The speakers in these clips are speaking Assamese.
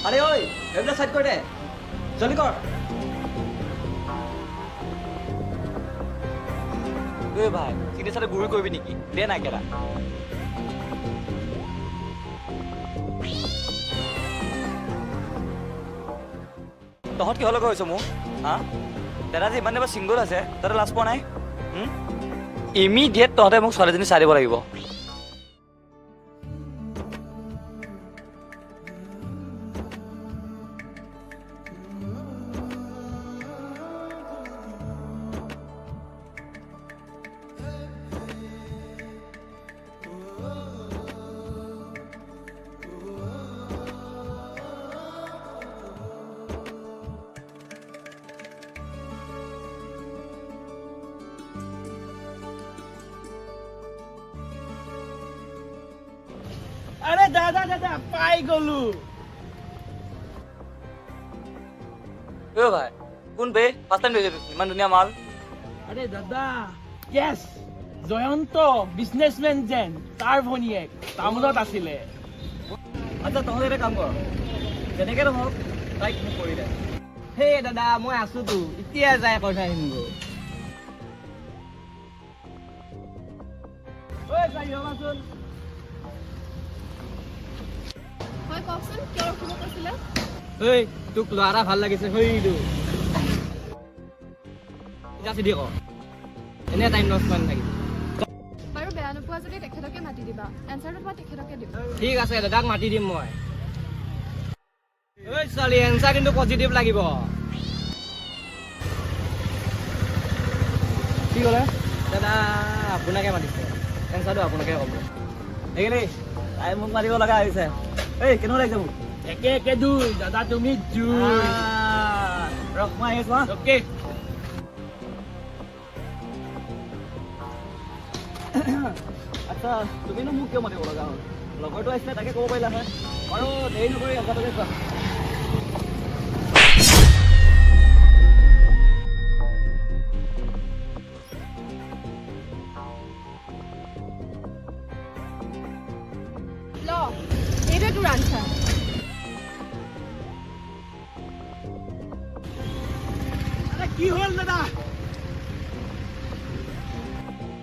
আরে ওই এগুলো সাইড করে দে জলদি কর ওই ভাই সিনের সাথে ঘুরি করবি নাকি দে না কেরা তহঁত কিহৰ কৈছ মোক হা দাদা যে ইমান এবাৰ ছিংগল আছে তাতে লাজ পোৱা নাই ইমিডিয়েট তহঁতে মোক ছোৱালীজনী চাই দিব লাগিব আৰে দাদা দাদা পাই গলু ও ভাই কোন বে ফাৰ্ষ্ট টাইম দেখিছোঁ ইমান ধুনীয়া মাল আৰে দাদা ইয়েস জয়ন্ত বিজনেসম্যান যেন তাৰ ভনীয়েক তামোলত আছিলে আচ্ছা তহঁতে এটা কাম কৰ যেনেকৈ নহওক তাইক মোক কৰি দে হে দাদা মই আছোতো এতিয়া যাই কথা আহিমগৈ ঐ যাই ৰবাচোন হয় কওকচোন কিয় ৰখিব কৈছিলে ঐ তোক ল'ৰা ভাল লাগিছে হইটো এতিয়া চিধি ক এনে টাইম লছ কৰি নাথাকিবি বাৰু বেয়া নোপোৱা যদি তেখেতকে মাতি দিবা এনচাৰটো মই তেখেতকে দিম ঠিক আছে দাদাক মাতি দিম মই ঐ ছোৱালী এনচাৰ কিন্তু পজিটিভ লাগিব কি ক'লে দাদা আপোনাকে মাতিছে এনচাৰটো আপোনাকে ক'ব সেইখিনি তাই মোক মাৰিব লগা হৈছে এই কেনেকুৱা লাগিছে মোক একে একে দুই দাদা তুমি জুই ৰখ মই আহি আছো হা অ'কে আচ্ছা তুমিনো মোক কিয় মাতিব লগা হ'ল লগৰটো আহিছিলে তাকে ক'ব পাৰিলা হয় আৰু দেৰি নকৰি আজাদকে চোৱা ল এইটোৱে তোৰ আনচাৰ কি হ'ল দাদা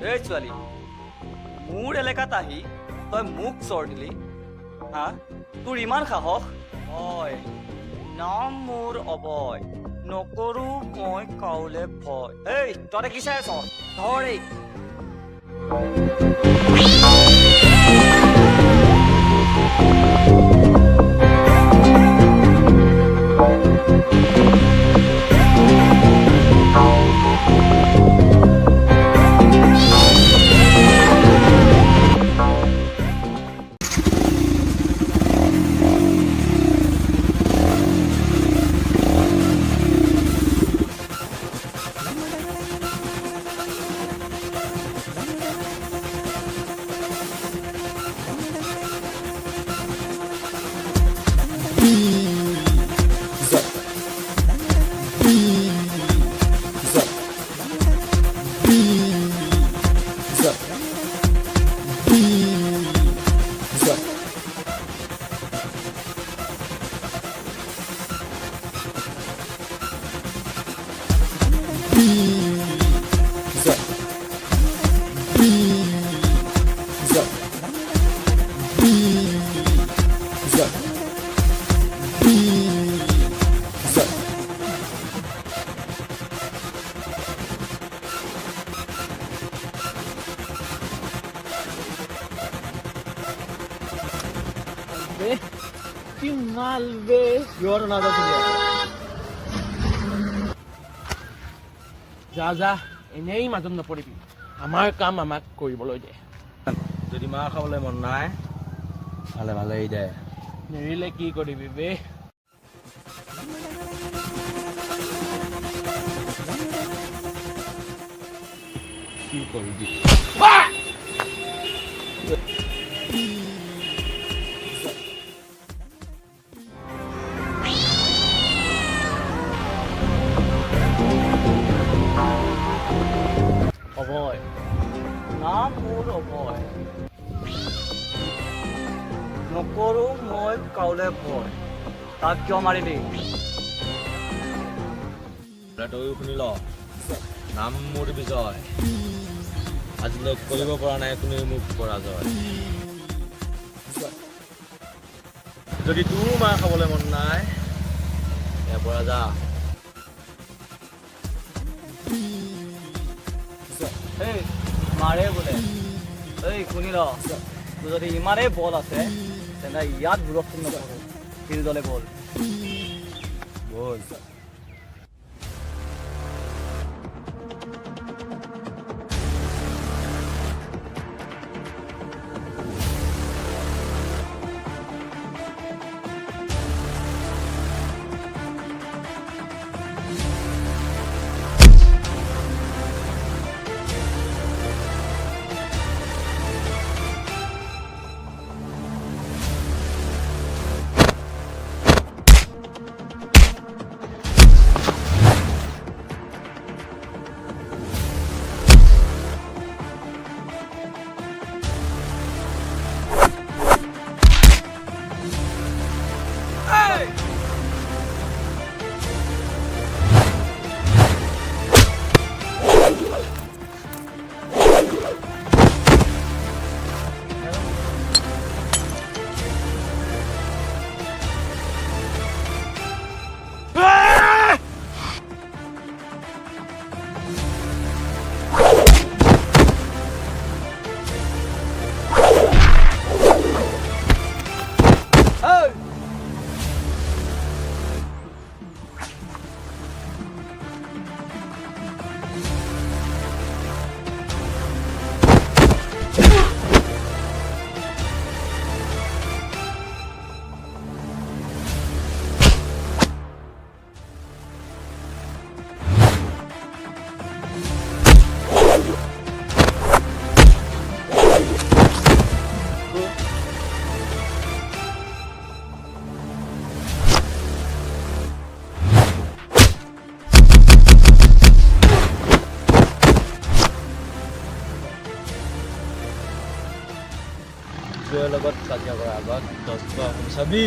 এই ছোৱালী মোৰ এলেকাত আহি তই মোক চৰ দিলি হা তোৰ ইমান সাহস হয় নাম মোৰ অবয় নকৰো মই কাউলে ভয় এই তহঁতে কি চাই আছ ধৰ এই কি মাল বে কিহৰ নাযাওঁ যা যা এনেই মাজত নপৰিবি আমাৰ কাম আমাক কৰিবলৈ দে যদি মাৰ খাবলৈ মন নাই ভালে ভালেই দে নেৰিলে কি কৰিবি বে কি কৰিবি অভয় নাম মোৰ অভয় নকৰো মই কাউলে ভয় তাক কিয় মাৰিলি? তয়ো শুনি ল, নাম মোৰ বিজয়। আজিলৈ কৰিব পৰা নাই কোনেও মোক পৰাজয়। যদি তোৰ মাৰ খাবলৈ মন নাই, ইয়াৰ পৰা যা। এই মাৰে বোলে। এই শুনি ল, তোৰ যদি ইমানেই বল আছে তেন্তে ইয়াত হুলস্থুল নকৰোঁ, ফিল্ডলৈ বল। বল। বিজয়ৰ লগত কাজিয়া কৰাৰ আগত 10 বাৰ চাবি।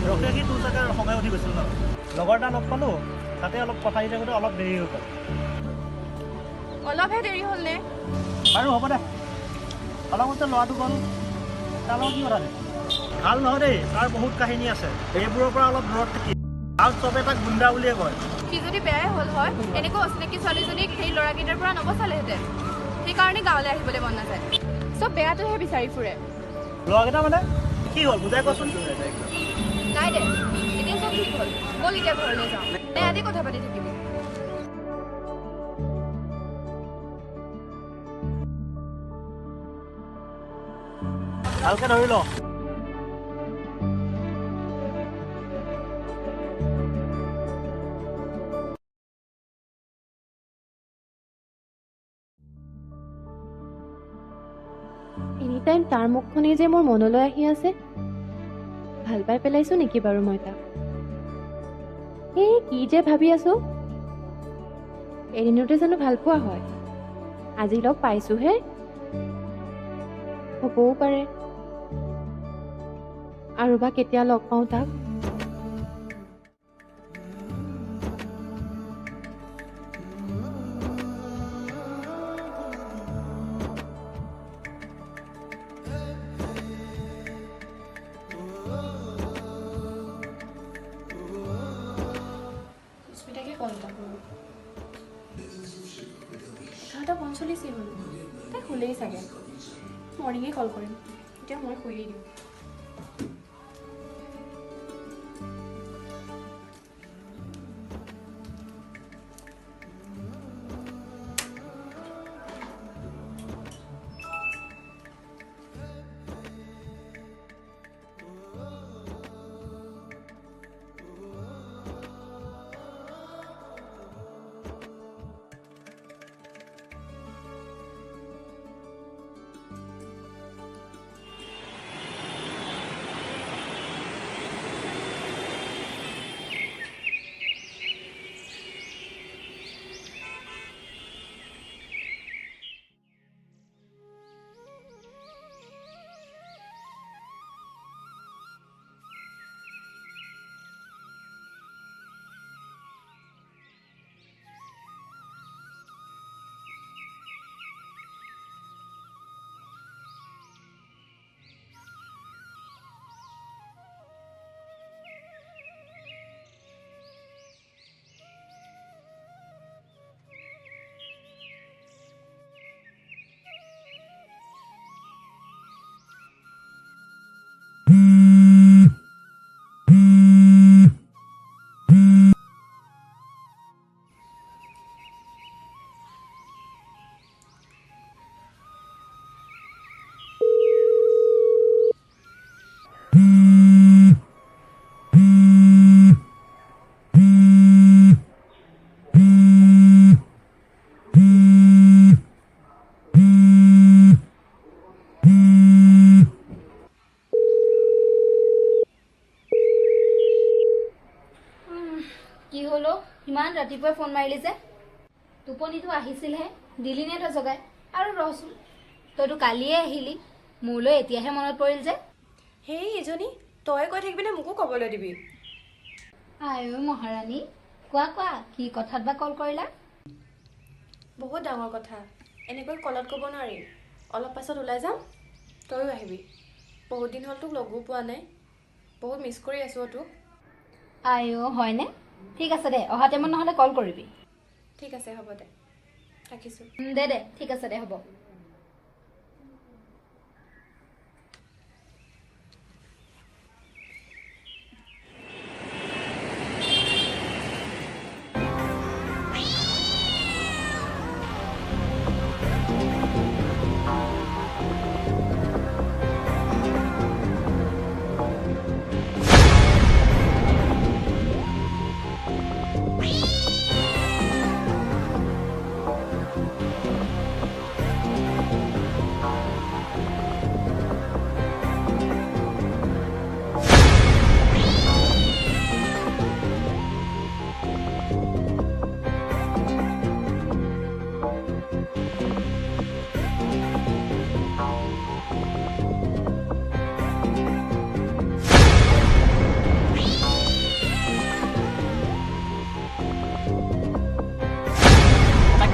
ৰখে কি তোৰ চাগে সময় উঠি গৈছিল ন? লগৰ এটা লগ পালোঁ, তাতে অলপ কথা পাতি থাকোঁতে অলপ দেৰি হৈ গ'ল। অলপহে দেৰি হ'ল নে? বাৰু হ'ব দে, অলপতে ল'ৰাটো গ'ল, তাৰ লগত কি কথা দে? ভাল নহয় দেই, তাৰ বহুত কাহিনী আছে। এইবোৰৰ পৰা অলপ দূৰত থাকি আৰু চবে তাক গুণ্ডা বুলিয়ে কয়। সি যদি বেয়াই হ'ল হয়, এনেকৈ অচিনাকি ছোৱালীজনীক সেই ল'ৰাকেইটাৰ পৰা নবচালেহেঁতেন। সেইকাৰণে গাঁৱলৈ আহিবলৈ মন নাযায়। চব বেয়াটোহে বিচাৰি ফুৰে। ল'ৰাকেইটা মানে কি হ'ল বুজাই কচোন। নাই দে, এতিয়া চব ঠিক হ'ল। ব'ল এতিয়া ঘৰলৈ যাওঁ, নে আজি কথা পাতি থাকিবি? ভালকে ধৰি ল। এনিটাইম তাৰ মুখখনেই যে মোৰ মনলৈ আহি আছে। ভাল পাই পেলাইছো নেকি বাৰু মই তাক? এই কি যে ভাবি আছো, এদিনতে জানো ভাল পোৱা হয়? আজি লগ পাইছোহে, হ'বও পাৰে আৰু বা কেতিয়া লগ পাওঁ তাক। সুস্মিতাকে কল এটা কৰোঁ। 11:45 হ'ল, তাই শুলেই চাগে। মৰ্ণিঙে কল কৰিম, এতিয়া মই শুয়েই দিওঁ। কি হলো ইমান ৰাতিপুৱাই ফোন মাৰিলি যে টোপনিটো আহিছিলহে দিলি নে তই জগাই আৰু ৰচোন তইতো কালিয়ে আহিলি মোলৈ এতিয়াহে মনত পৰিল যে হেই ইজনী তই কৈ থাকিবিনে মোকো ক'বলৈ দিবি আয়ো মহাৰাণী কোৱা কি কথাত বা কল কৰিলা বহুত ডাঙৰ কথা এনেকৈ কলত ক'ব নোৱাৰি অলপ পাছত ওলাই যাম তইও আহিবি বহুত দিন হ'ল তোক লগো পোৱা নাই বহুত মিছ কৰি আছোঁ তোক আয়ো হয়নে ঠিক আছে দে অহা টাইমত নহ'লে কল কৰিবি ঠিক আছে হ'ব দে ৰাখিছোঁ দে ঠিক আছে দে হ'ব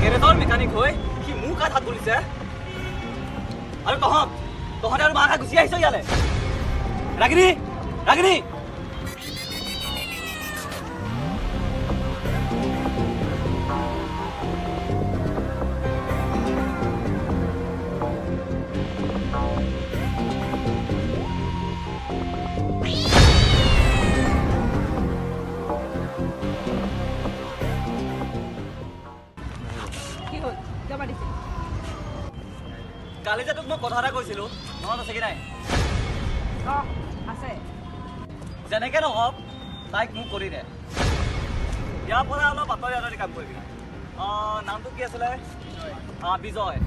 গেৰেজৰ মেকানিক হৈ সি মোক হাত তুলিছে আৰু তহঁতে আৰু মাক গুচি আহিছ ইয়ালে ৰাগিনী কালি যে তোক মই কথা এটা কৈছিলো মনত আছে কি নাই আছে যেনেকে নহওক তাইক মোক কৰি দে ইয়াৰ পৰা অলপ আঁতৰি কাম কৰিবি নামটো কি আছিলে বিজয়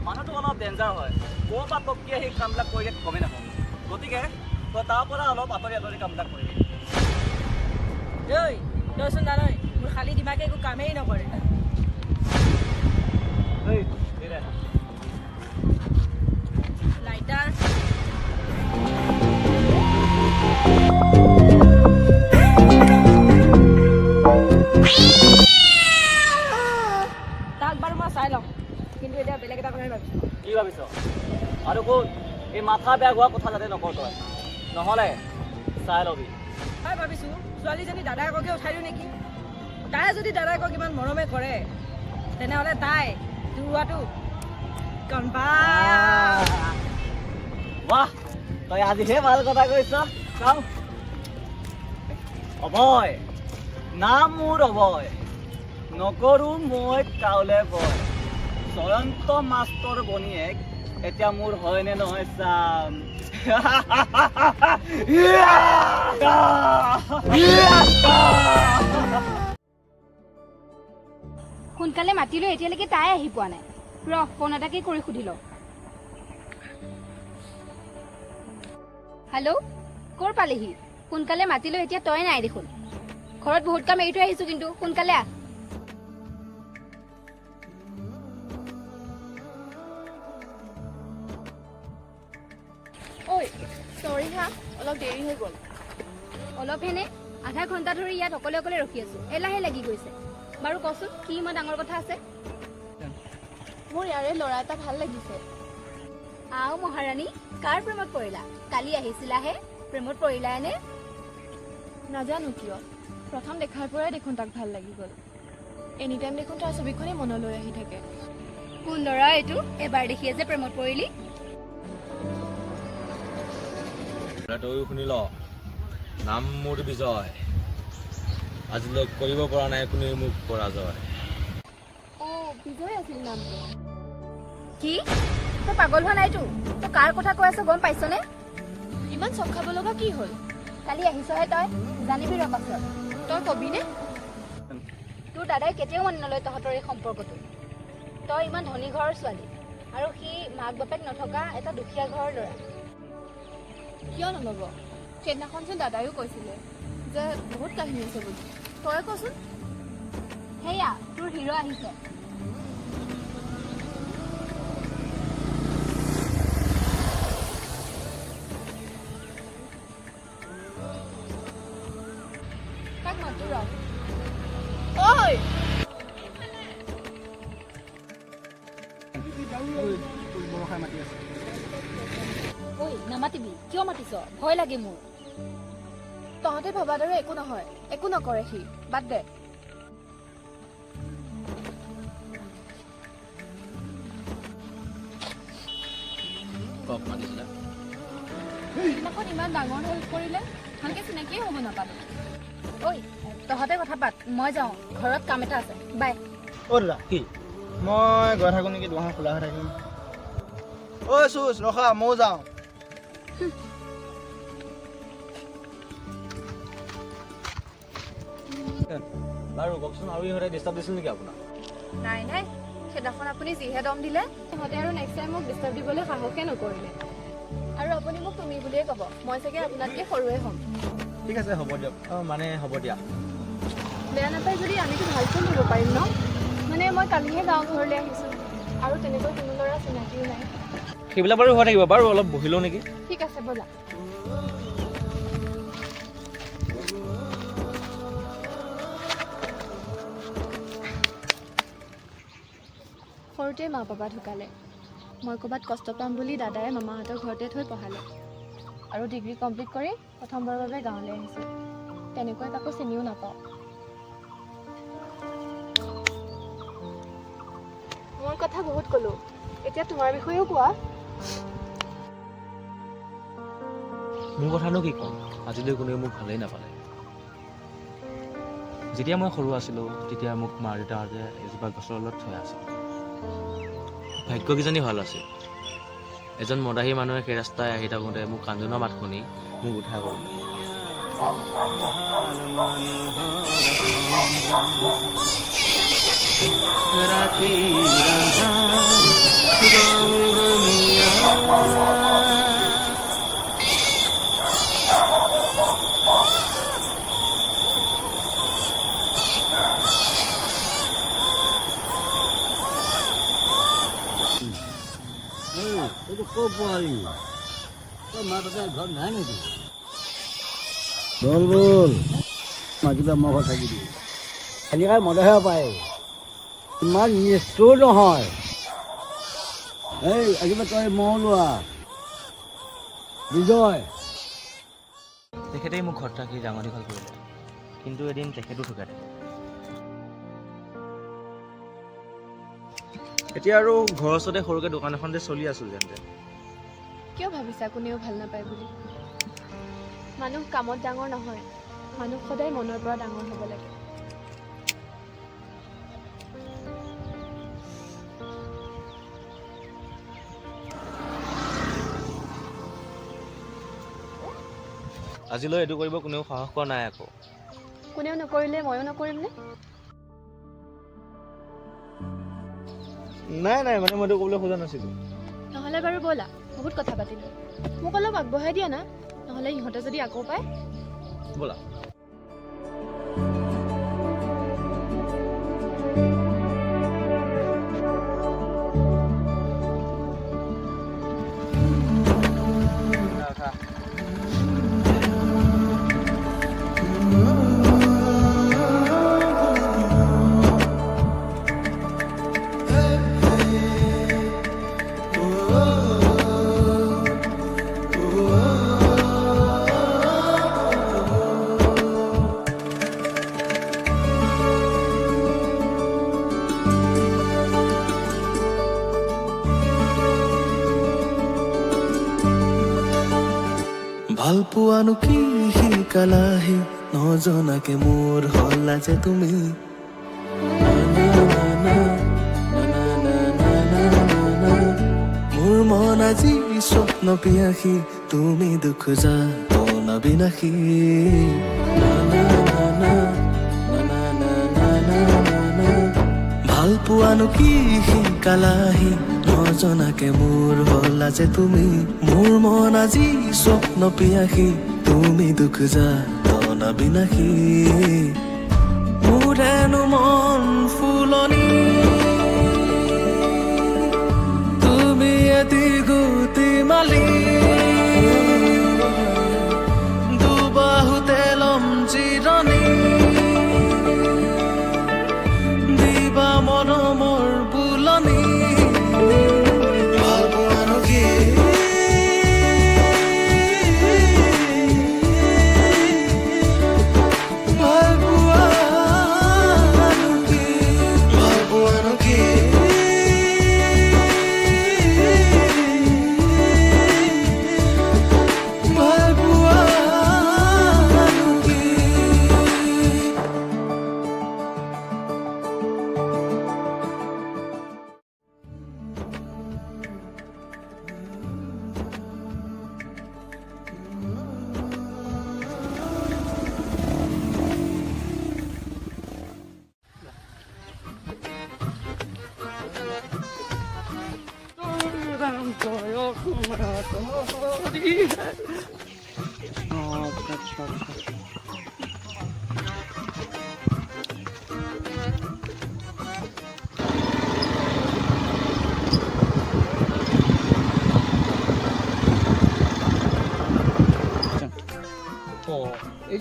মানুহটো অলপ ডেঞ্জাৰ হয় ক'ৰ পৰা তোক কি সেই কামবিলাক কৰি দিয়ে গমেই নাপাওঁ গতিকে তই তাৰ পৰা অলপ আঁতৰি কামবিলাক কৰিবি তইচোন জানই মোৰ খালী দিমাগে একো কামেই নকৰে লাইটাৰ তাক বাৰু মই চাই লওঁ কিন্তু এতিয়া বেলেগ এটা কথাই ভাবিছোঁ কি ভাবিছ আৰু কোন এই মাথা বেয়া হোৱা কথা যাতে নকৰ তই নহ'লে চাই ল'বি মই ভাবিছোঁ ছোৱালীজনী দাদাককে উঠাই দিওঁ নেকি তাই যদি দাদাকক ইমান মৰমে কৰে তেনেহ'লে তাই দৌৰাটো বাহ তই আজিহে ভাল কথা কৈছ চাওঁ অভয় নাম মোৰ অভয় নকৰোঁ মই কাউলে ভয় জয়ন্ত মাষ্টৰ বনীয়েক এতিয়া মোৰ হয়নে নহয় চাম সোনকালে মাতিলৈ এতিয়ালৈকে তাই আহি পোৱা নাই ফোন এটাকে কৰি সুধি লওঁ হেল্ল' ক'ৰ পালেহি সোনকালে মাতিলৈ এতিয়া তই নাই দেখোন ঘৰত বহুত কাম এৰি থৈ আহিছোঁ কিন্তু সোনকালে আহ ঐ চৰি হা অলপ দেৰি হৈ গ'ল অলপ হেনে আধা ঘণ্টা ধৰি ইয়াত অকলে ৰখি আছোঁ এলাহে লাগি গৈছে বাৰু কচোন কি ইমান ডাঙৰ কথা আছে মোৰ ইয়াৰে ল'ৰা এটা ভাল লাগিছে আও মহাৰাণী কাৰ প্ৰেমত পৰিলা কালি আহিছিলাহে প্ৰেমত পৰিলা এনে নাজানো কিয় প্ৰথম দেখাৰ পৰাই দেখোন তাক ভাল লাগি গ'ল এনি টাইম দেখোন তাৰ ছবিখনেই মনলৈ আহি থাকে কোন ল'ৰা এইটো এবাৰ দেখিয়ে যে প্ৰেমত পৰিলি তইও শুনি ল নাম মোৰ বিজয় আজিলৈ কৰিব পৰা নাই কোনেও মোক পৰাজয় বিজয় আছিল নামটো কি তই পাগল হোৱা নাইতো তই কাৰ কথা কৈ আছ গম পাইছনে ইমান চখ খাব লগা কি হ'ল কালি আহিছহে তই জানিবি ৰ পাছত তই কবিনে তোৰ দাদাই কেতিয়াও মানি নলয় তহঁতৰ এই সম্পৰ্কটো তই ইমান ধনী ঘৰৰ ছোৱালী আৰু সি মাক বাপেক নথকা এটা দুখীয়া ঘৰৰ ল'ৰা কিয় নল'ব সেইদিনাখন যে দাদায়ো কৈছিলে যে বহুত কাহিনী আছে বুলি তই কচোন। সেয়া তোৰ হিৰ' আহিছে। তাক মাতো ৰ। ঐ ঐ নামাতিবি, কিয় মাতিছ? ভয় লাগে মোৰ। তহঁতে ভবা দৰে একো নহয়, একো নকৰে সি, বাদ দে। কওক মাতিছিলা। সেইদিনাখন ইমান ডাঙৰ হেল্প কৰিলে, ভালকে চিনাকিয়ে হ'ব নাপালো। ঐ তহঁতে কথা পাত, মই যাওঁ, ঘৰত কাম এটা আছে। বাই। অ' দাদা কি? মই গৈ থাকোঁ নেকি, দোকান খোলা হৈ থাকিম। ঐ চুচ ৰখা, ময়ো যাওঁ। বাৰু কওকচোন, আৰু ইহঁতে ডিষ্টাৰ্ব দিছিল নেকি আপোনাক? নাই নাই, সেইদিনাখন আপুনি যিহে দম দিলে, সিহঁতে আৰু নেক্সট টাইম মোক ডিষ্টাৰ্ব দিবলৈ সাহসে নকৰিলে। আৰু আপুনি মোক তুমি বুলিয়ে ক'ব, মই চাগে আপোনাতকৈ সৰুৱে হ'ম। ঠিক আছে হ'ব দিয়ক। মানে হ'ব দিয়া। বেয়া নাপায় যদি আমিতো ভালকৈ দিব পাৰিম ন? মানে মই কালিহে গাঁও ঘৰলৈ আহিছোঁ, আৰু তেনেকৈ কোনো ল'ৰা চিনাকিও নাই। সেইবিলাক বাৰু হৈ থাকিব, বাৰু অলপ বহি লওঁ নেকি? ঠিক আছে ব'লা। সৰুতে মা পাপা ঢুকালে। মই ক'ৰবাত কষ্ট পাম বুলি দাদাই মামাহঁতৰ ঘৰতে থৈ পঢ়ালে, আৰু ডিগ্ৰী কমপ্লিট কৰি প্ৰথমবাৰৰ বাবে গাঁৱলৈ আহিছোঁ। তেনেকৈ কাকো চিনিও নাপাওঁ। মোৰ কথা বহুত ক'লোঁ, এতিয়া তোমাৰ বিষয়েও কোৱা। মোৰ কথানো কি ক'ম, আজিলৈ কোনেও মোক ভালেই নাপালে। যেতিয়া মই সৰু আছিলোঁ, তেতিয়া মোক মা দেউতাহঁতে এজোপা গছৰ তলত থৈ আছিল। ভাগ্য কিজানি ভাল আছিল। এজন মদাহী মানুহে সেই ৰাস্তাই আহি থাকোঁতে মোক কান্দোনৰ মাত শুনি মোক উদ্ধাৰ কৰিলে। বল বল মাতিবা মই ঘৰত থাকিবি খালিকাই মদহে পায় ইমান নিষ্ঠুৰ নহয় এই আজিবা তই মহ লোৱা বিজয় তেখেতেই মোক ঘৰত ৰাখি ডাঙৰ দীঘল কৰিলে, কিন্তু এদিন তেখেতো ঢুকালে। এতিয়া আৰু ঘৰৰ ওচৰতে সৰুকৈ দোকান এখনতে চলি আছোঁ যেন তেন। কিয় ভাবিছা কোনেও ভাল নাপায় বুলি? মানুহ কামত ডাঙৰ নহয়, মানুহ সদায় মনৰ পৰা ডাঙৰ হ'ব লাগে। আজিলৈ এইটো কৰিব কোনেও সাহস কৰা নাই আকৌ। কোনেও নকৰিলে ময়ো নকৰিম নে? নাই নাই, মানে মই এইটো ক'বলৈ খোজা নাছিলোঁ। নহ'লে বাৰু ব'লা, বহুত কথা পাতিলোঁ। মোক অলপ আগবঢ়াই দিয়া না, নহ'লে ইহঁতে যদি আকৌ পায়। ব'লা। ভাল পোৱানো কি শিকালাহি নজনাকে মোৰ হলা যে তুমি মোৰ মন আজি স্বপ্ন পিয়াসী তুমি দুখ যা বিনাশী ভাল পোৱানো কি শিকালাহি নজনাকে মোৰ হলা যে তুমি মোৰ মন আজি স্বপ্ন পিয়াসী তুমি দুখ যা বিনাশী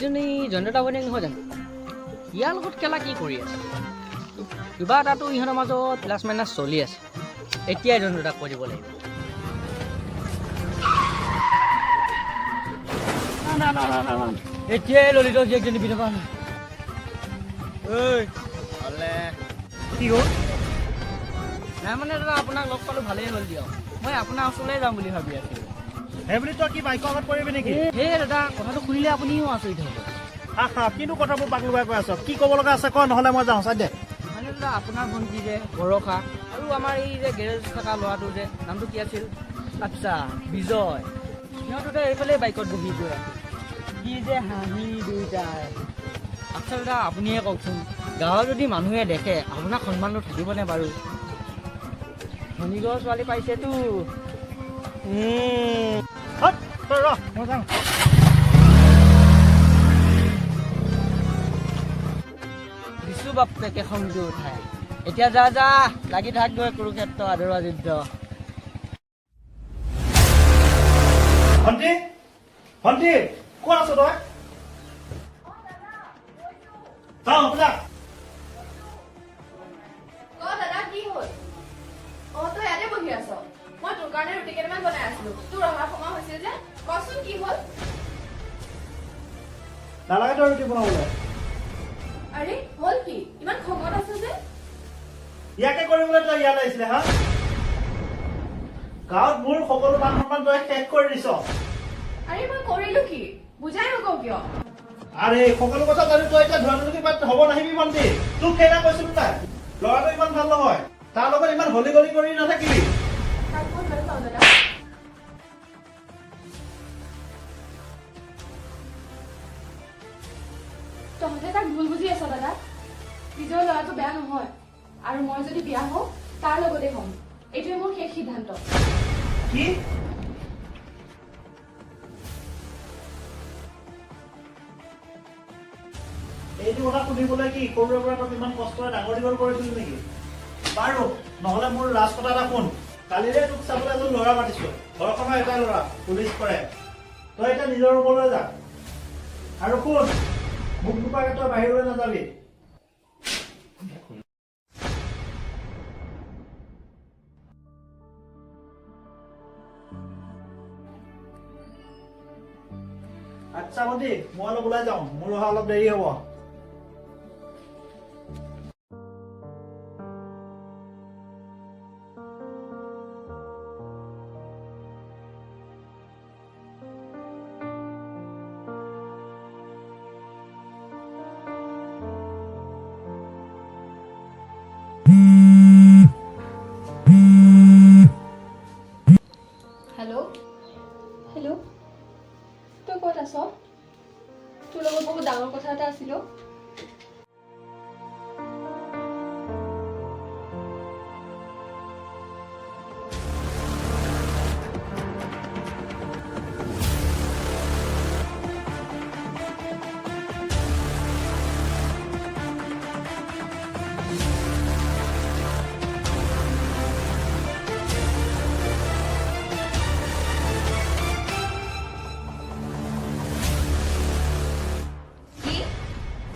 এইজনী জয়ন্তদা বনীয়েক নহয় জানো? ইয়াৰ লগত কেলা কি কৰি আছে? কিবা এটাতো ইহঁতৰ মাজত প্লাছ মাইনাছ চলি আছে। এতিয়াই জয়ন্তদাক কৈ দিব লাগিব। এতিয়াই ললিতৰ জীয়েকজনী বিধৱা হ'ল। কি হ'ল? নাই মানে দাদা আপোনাক লগ পালোঁ ভালেই হ'ল দিয়ক। মই আপোনাৰ ওচৰলৈ যাম বুলি ভাবি আছিলোঁ। সেই বুলি তই কি বাইকৰ আগত পৰিবি নেকি? সেই দাদা কথাটো শুনিলে আপুনিও আচৰিত হ'ব। কিনো কথাবোৰ পাক লগাই কৈ আছ? কি ক'ব লগা আছে কয়, নহ'লে মই যাওঁ চাই দে। মানে দাদা আপোনাৰ ভণ্টি যে বৰষা আৰু আমাৰ এই যে গেৰেজ থকা ল'ৰাটো যে নামটো কি আছিল? আচ্ছা বিজয়। সিহঁতোতে এইফালে বাইকত বহি গৈ আছে। কি যে হাঁহি দুইটাই। আচ্ছা দাদা আপুনিয়ে কওকচোন, গাঁৱৰ যদি মানুহে দেখে আপোনাক সন্মানটো থাকিবনে বাৰু? ধনীঘৰৰ ছোৱালী পাইছেতো। তই ৰ, মই যাওঁ। দিছো বাপেকে খংটো উঠাই। এতিয়া যা যা লাগি থাকগৈ কুৰুক্ষেত্ৰ আদৰা যুদ্ধ। ভণ্টি, ভণ্টি ক'ত আছ তই? যাওঁ ব'লা। দাদা কি হ'ল? তই ইয়াতে বহি আছ? মই তোৰ কাৰণে ৰুটি কেইটামান বনাই আছিলো। তোৰ অহাৰ সময় হৈছিল যে, কচোন কি হ'ল? নালাগে তই ৰুটি বনাবলৈ। আৰে হ'ল কি? ইমান খঙত আছ যে? ইয়াকে কৰিবলৈ তই ইয়ালৈ আহিছিলে হা? গাঁৱত মোৰ সকলো মান সন্মান তই শেষ কৰি দিছ। আৰে মই কৰিলো কি? বুজাই নকওঁ কিয়? আৰে সকলো কথা জানি তই এতিয়া ধৰাধৰি হ'ব নাহিবি ভণ্টি। তোক কেইটা কৈছিলো তাই? ল'ৰাটো ইমান ভাল নহয়, তাৰ লগত ইমান হলি গলি কৰি নাথাকিবি। তহঁতে তাক ভুল বুজি আছ দাদা। নিজৰ ল'ৰাটো বেয়া নহয়, আৰু মই যদি বিয়া হওঁ তাৰ লগতে হ'ম। এইটোৱে মোৰ শেষ সিদ্ধান্ত। কি? এইটো কথা শুনিবলৈ কি সৰুৰে পৰা তই ইমান কষ্টৰে ডাঙৰ দীঘল কৰিছিলি নেকি? বাৰু নহ'লে মোৰ লাজ কথা এটা শুন। কালিৰে তোক চাবলৈ এজন ল'ৰা মাতিছো। ঘৰখনৰ এটা ল'ৰা পুলিচ কৰে। তই এতিয়া নিজৰ ৰুমলৈ যা। আৰু শুন, মোক নোপোৱাকে তই বাহিৰলৈ নাযাবি। আচ্ছা ভণ্টি, মই অলপ ওলাই যাওঁ। মোৰ অহা অলপ দেৰি হ'ব। হেল্ল', হেল্ল', তই ক'ত আছ? তোৰ লগত বহুত ডাঙৰ কথা এটা আছিল।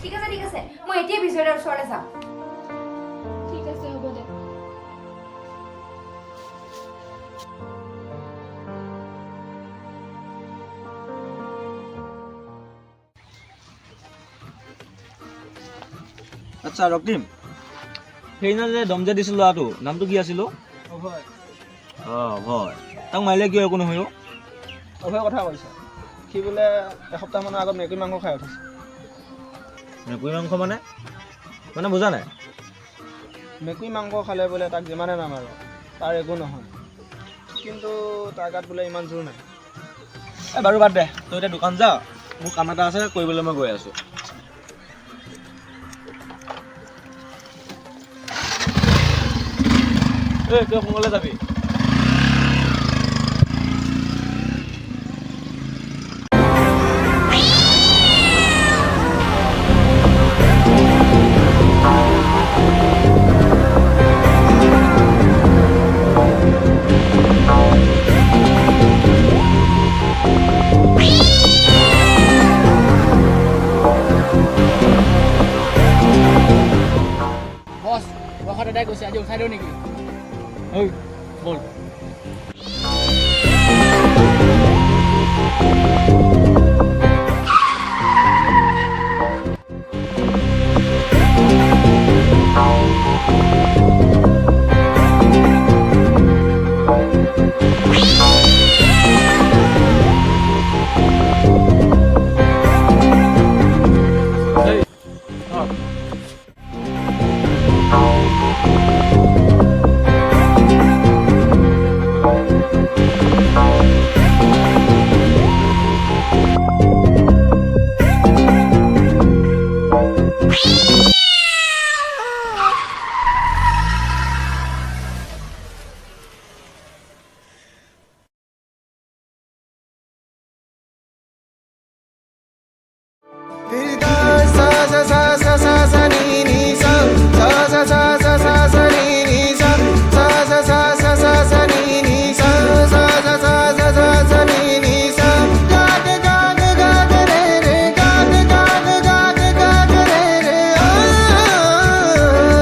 ঠিক আছে ঠিক আছে, মই এতিয়া বিজয়ৰ ওচৰলৈ যাম। ঠিক আছে, হ'ব দে। আচ্ছা ৰক্তিম, সেইদিনা যে দম যে দিছিল ল'ৰাটো নামটো কি আছিল? অভয়। অভয়। তাক মাৰিলে কিয় একো নহয়? অভয় কথা কৈছে। সি বোলে এসপ্তাহমানৰ আগত মেকুৰী মাংস খাই উঠিছে। মেকুৰী মাংস মানে বুজা নাই। মেকুৰী মাংস খালে বোলে তাক যিমানে নামাৰো তাৰ একো নহয়, কিন্তু তাৰ গাত বোলে ইমান জোৰ নাই। বাৰু বাদ দে, তই এতিয়া দোকান যা, মোৰ কাম এটা আছে কৰিবলৈ মই গৈ আছোঁ। তই সোনকালে যাবি। দাদাই কৈছে আজি উঠাই দিওঁ নেকি ঐ বল Whee!